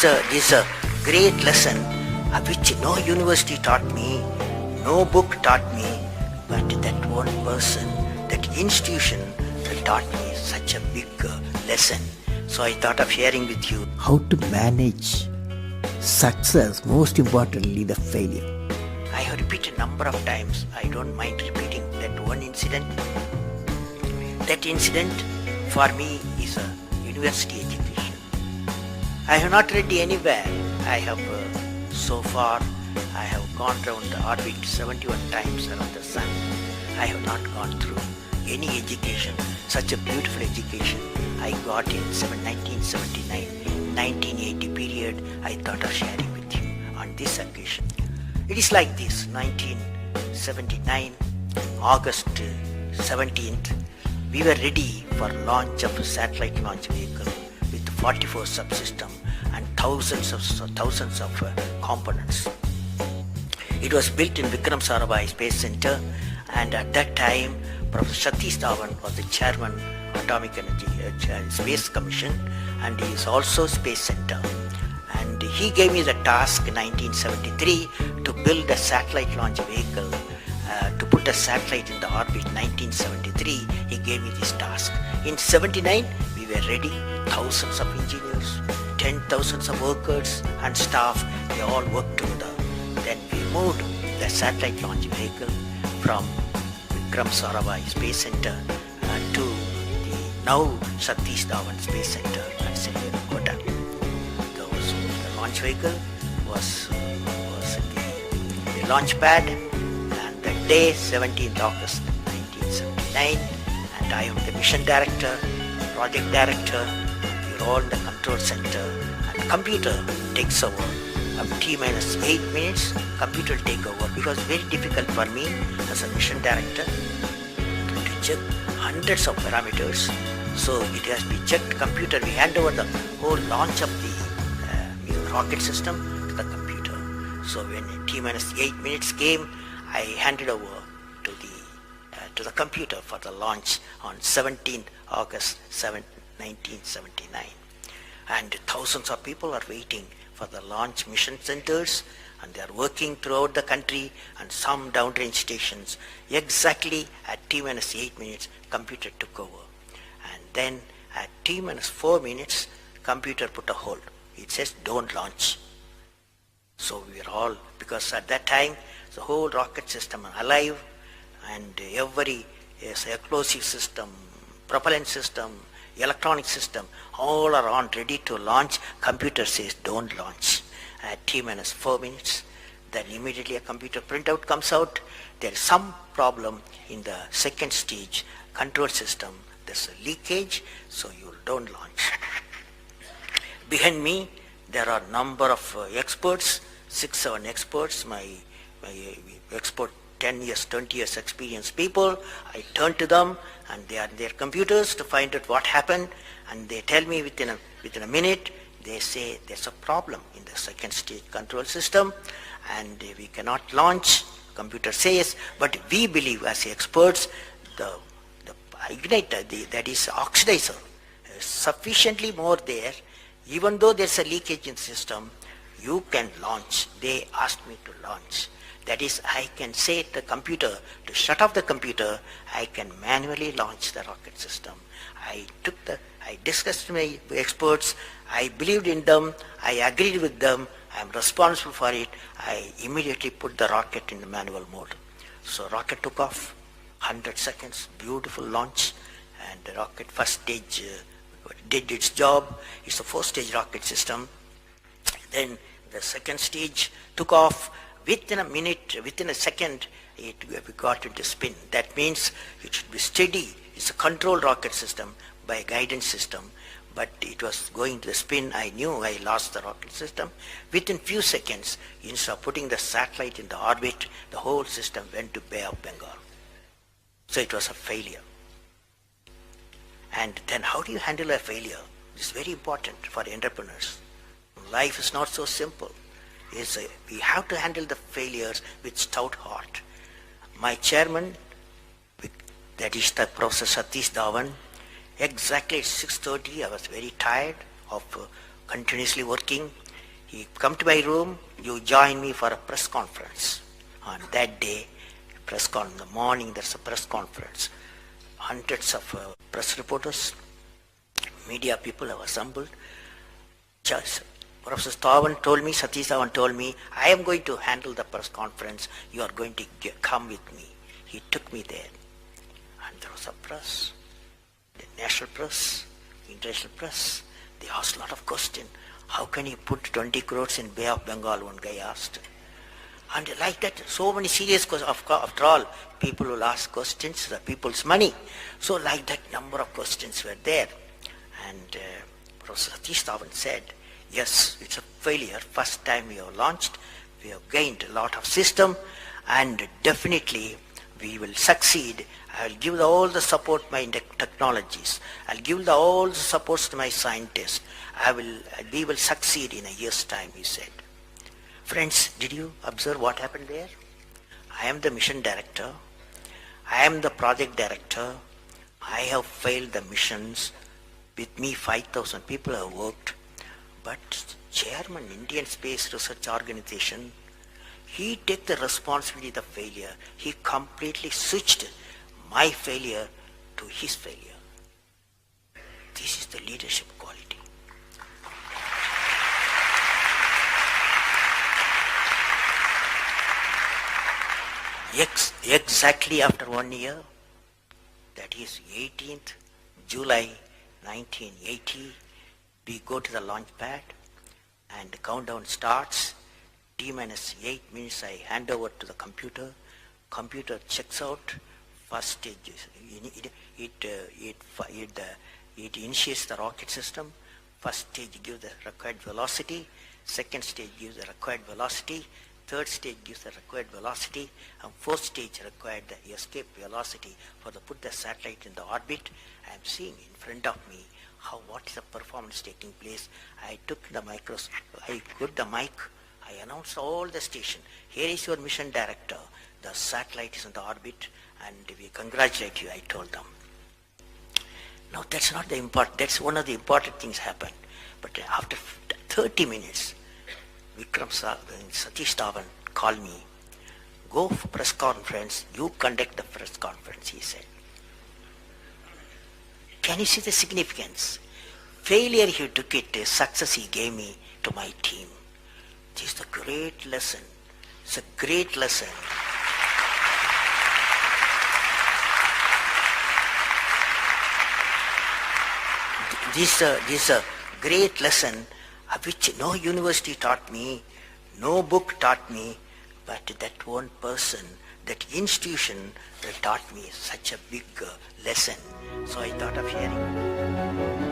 This is a great lesson which no university taught me, no book taught me, but that one person, that institution that taught me such a big lesson. So I thought of sharing with you How to manage success, most importantly the failure. I have repeated a number of times. I don't mind repeating that one incident. That incident for me is a university education. I have not read anywhere. I have so far I have gone around the orbit 71 times around the sun. I have not gone through any education, such a beautiful education I got in 1979, 1980 period. I thought of sharing with you on this occasion. It is like this: 1979, August 17th, we were ready for launch of a satellite launch vehicle with 44 subsystem and thousands of components. It was built in Vikram Sarabhai Space Center, and at that time Professor Satish Dhawan was the chairman Atomic Energy Space Commission, and he is also Space Center. And he gave me the task in 1973 to build a satellite launch vehicle, to put a satellite in the orbit. 1973 he gave me this task. In 79 we were ready, thousands of engineers, 10,000 of workers and staff, they all worked together. Then we moved the satellite launch vehicle from Vikram Sarabhai Space Center to the now Satish Dhawan Space Center at Sriharikota. The launch vehicle was the launch pad, and the day 17th August 1979, and I am the mission director, project director. We're all in the control center, and computer takes over. T-minus 8 minutes, computer will take over, because it's very difficult for me as a mission director to check hundreds of parameters. So it has to be checked. Computer, we hand over the whole launch of the rocket system to the computer. So when T-minus 8 minutes came, I handed over to the computer for the launch on 17th August 1979. And thousands of people are waiting for the launch mission centers, and they are working throughout the country and some downrange stations. Exactly at T-minus 8 minutes, computer took over. And then at T-minus 4 minutes, computer put a hold. It says don't launch. So we are all, because at that time the whole rocket system are alive, and every explosive system, propellant system, electronic system, all are on, ready to launch. Computer says don't launch. At T-minus 4 minutes, then immediately a computer printout comes out. There is some problem in the second stage control system. There's a leakage, so you don't launch. Behind me, there are number of experts, 6-7 experts, my expert 10 years, 20 years experienced people. I turn to them, and they are in their computers to find out what happened, and they tell me within a minute. They say there's a problem in the second stage control system and we cannot launch. Computer says, but we believe as experts the igniter, that is oxidizer, is sufficiently more there. Even though there's a leakage in the system, you can launch. They asked me to launch. That is, I can say to the computer to shut off the computer. I can manually launch the rocket system. I discussed with my experts. I believed in them. I agreed with them. I am responsible for it. I immediately put the rocket in the manual mode. So rocket took off, 100 seconds, beautiful launch, and the rocket first stage did its job. It's a 4-stage rocket system. Then the second stage took off. Within a minute, within a second, we got it to spin. That means it should be steady. It's a controlled rocket system by a guidance system, but it was going to the spin. I knew I lost the rocket system. Within few seconds, instead of putting the satellite in the orbit, the whole system went to Bay of Bengal. So it was a failure. And then how do you handle a failure? It's very important for entrepreneurs. Life is not so simple. We have to handle the failures with stout heart. My chairman, that is the Professor Satish Dhawan, exactly at 6:30, I was very tired of continuously working. He come to my room, you join me for a press conference. On that day, in the morning there's a press conference. Hundreds of press reporters, media people have assembled. Professor Satish Dhawan told me, I am going to handle the press conference, you are going to come with me. He took me there. And there was a press, the national press, international press. They asked a lot of questions. How can you put 20 crores in Bay of Bengal, one guy asked. And like that, so many serious questions. After all, people will ask questions, the people's money. So like that, number of questions were there. And Professor Satish Dhawan said, yes, it's a failure. First time we have launched, we have gained a lot of system, and definitely we will succeed. I will give all the support my technologies. I'll give all the supports to my scientists. We will succeed in a year's time, he said. Friends, did you observe what happened there? I am the mission director. I am the project director. I have failed the missions. With me, 5,000 people have worked. But chairman, Indian Space Research Organization, he took the responsibility of the failure. He completely switched my failure to his failure. This is the leadership quality. Exactly after 1 year, that is 18th July 1980, we go to the launch pad and the countdown starts. T-minus 8 minutes I hand over to the computer. Computer checks out. First stage, it initiates the rocket system. First stage gives the required velocity. Second stage gives the required velocity. Third stage gives the required velocity. And fourth stage required the escape velocity for the put the satellite in the orbit. I am seeing in front of me what is the performance taking place. I took the microscope, I put the mic, I announced all the station. Here is your mission director. The satellite is in the orbit and we congratulate you, I told them. Now that's not the important, that's one of the important things happened. But after 30 minutes, Satish Dhawan called me, go for press conference, you conduct the press conference, he said. Can you see the significance? Failure he took it, success he gave me to my team. This is a great lesson. It's a great lesson. This is a great lesson which no university taught me, no book taught me, but that one person, that institution that taught me such a big lesson. So I thought of sharing.